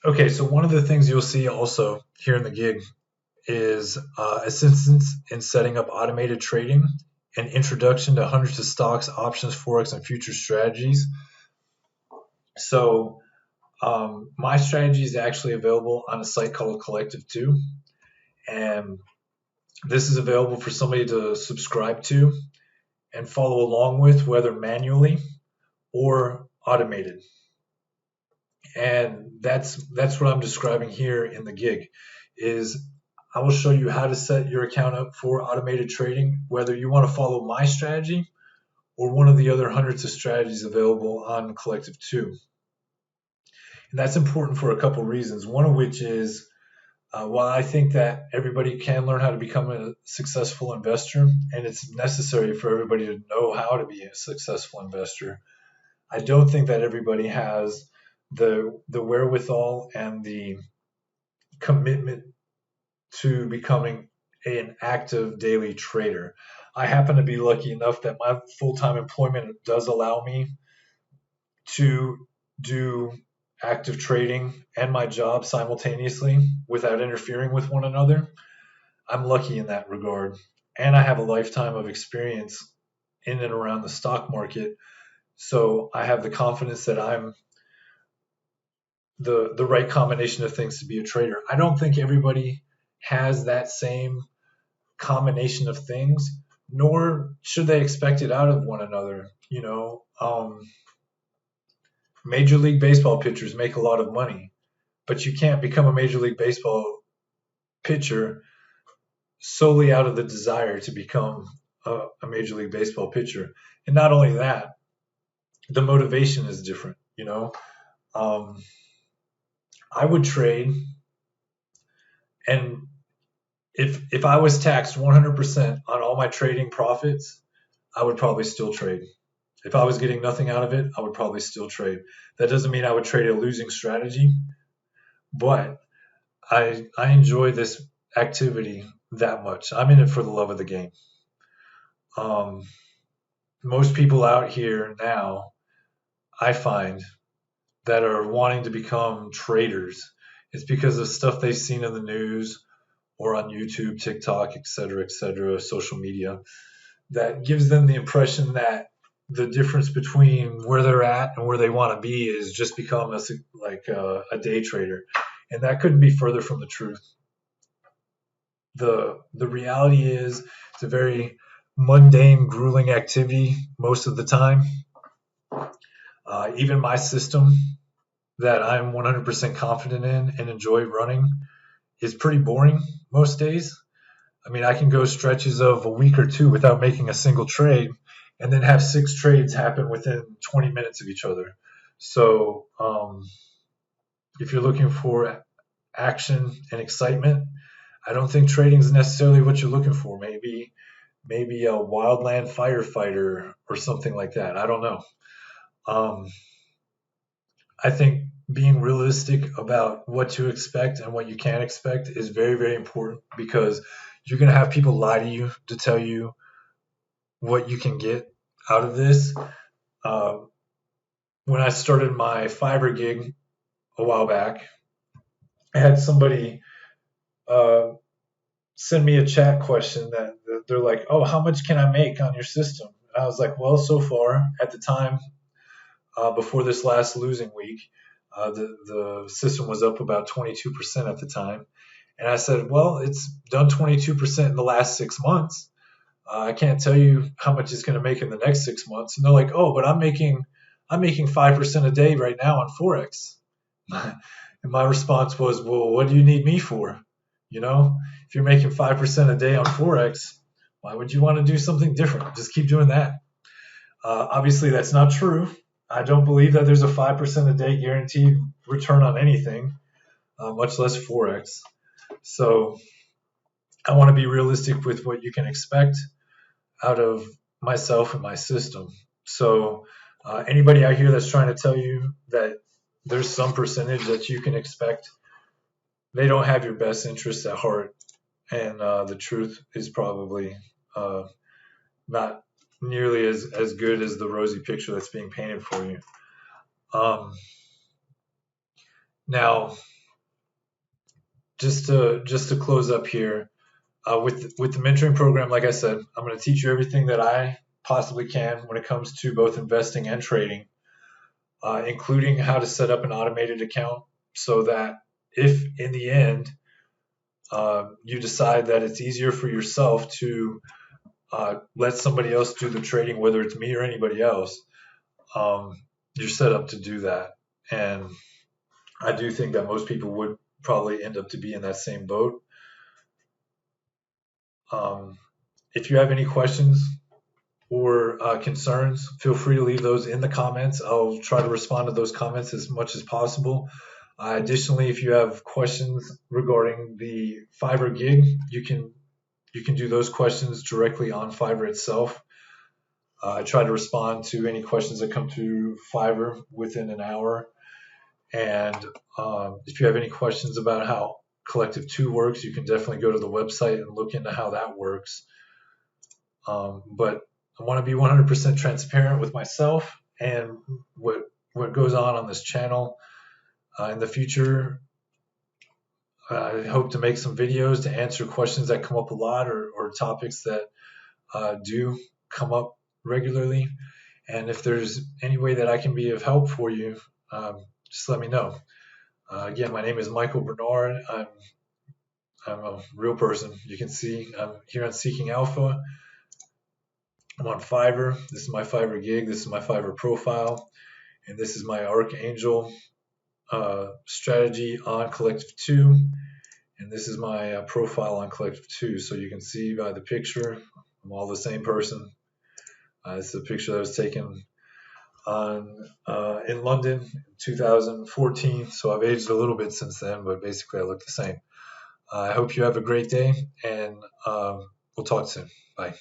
Okay, so one of the things you'll see also here in the gig is assistance in setting up automated trading and introduction to hundreds of stocks, options, forex, and future strategies. So my strategy is actually available on a site called Collective 2, and this is available for somebody to subscribe to and follow along with, whether manually or automated. And that's what I'm describing here in the gig is I will show you how to set your account up for automated trading, whether you want to follow my strategy or one of the other hundreds of strategies available on Collective 2. And that's important for a couple reasons. One of which is while I think that everybody can learn how to become a successful investor, and it's necessary for everybody to know how to be a successful investor, I don't think that everybody has the wherewithal and the commitment to becoming an active daily trader. I happen to be lucky enough that my full-time employment does allow me to do active trading and my job simultaneously without interfering with one another. I'm lucky in that regard. And I have a lifetime of experience in and around the stock market. So I have the confidence that I'm the right combination of things to be a trader. I don't think everybody has that same combination of things, nor should they expect it out of one another. Major League Baseball pitchers make a lot of money, but you can't become a Major League Baseball pitcher solely out of the desire to become a Major League Baseball pitcher. And not only that, the motivation is different. I would trade, and if I was taxed 100% on all my trading profits, I would probably still trade. If I was getting nothing out of it, I would probably still trade. That doesn't mean I would trade a losing strategy, but I enjoy this activity that much. I'm in it for the love of the game. Um, Most people out here now, I find, that are wanting to become traders, it's because of stuff they've seen in the news or on YouTube, TikTok, et cetera, social media, that gives them the impression that the difference between where they're at and where they want to be is just become a day trader, and that couldn't be further from the truth. The reality is it's a very mundane, grueling activity most of the time. Even my system that I'm 100% confident in and enjoy running is pretty boring most days. I mean, I can go stretches of a week or two without making a single trade and then have 6 trades happen within 20 minutes of each other. So, if you're looking for action and excitement, I don't think trading is necessarily what you're looking for. Maybe a wildland firefighter or something like that. I don't know. Um, I think being realistic about what to expect and what you can expect is very, very important, because you're going to have people lie to you to tell you what you can get out of this. Uh, when I started my Fiverr gig a while back, I had somebody uh, send me a chat question that they're like, "Oh, how much can I make on your system?" And I was like, "Well, so far at the time, before this last losing week, the system was up about 22% at the time." And I said, "Well, it's done 22% in the last 6 months. I can't tell you how much it's going to make in the next 6 months." And they're like, "Oh, but I'm making 5% a day right now on forex." And my response was, "Well, what do you need me for? If you're making 5% a day on forex, why would you want to do something different? Just keep doing that." Obviously, that's not true. I don't believe that there's a 5% a day guaranteed return on anything, much less forex. So I want to be realistic with what you can expect out of myself and my system. So anybody out here that's trying to tell you that there's some percentage that you can expect, they don't have your best interests at heart, and the truth is probably not nearly as good as the rosy picture that's being painted for you. Now, just to close up here, with the mentoring program, like I said, I'm going to teach you everything that I possibly can when it comes to both investing and trading, including how to set up an automated account so that if in the end you decide that it's easier for yourself to let somebody else do the trading, whether it's me or anybody else, you're set up to do that. And I do think that most people would probably end up to be in that same boat. Um, if you have any questions or concerns, feel free to leave those in the comments. I'll try to respond to those comments as much as possible. Additionally, if you have questions regarding the Fiverr gig, you can do those questions directly on Fiverr itself. I try to respond to any questions that come through Fiverr within an hour. And if you have any questions about how Collective 2 works, you can definitely go to the website and look into how that works. But I want to be 100% transparent with myself and what goes on this channel. In the future, I hope to make some videos to answer questions that come up a lot, or topics that do come up regularly. And if there's any way that I can be of help for you, just let me know. Again, my name is Michael Bernard. I'm a real person. You can see I'm here on Seeking Alpha. I'm on Fiverr. This is my Fiverr gig. This is my Fiverr profile. And this is my Archangel strategy on Collective 2. And this is my profile on Collective 2. So you can see by the picture, I'm all the same person. This is a picture that was taken in London in 2014. So I've aged a little bit since then, but basically I look the same. I hope you have a great day, and we'll talk soon. Bye.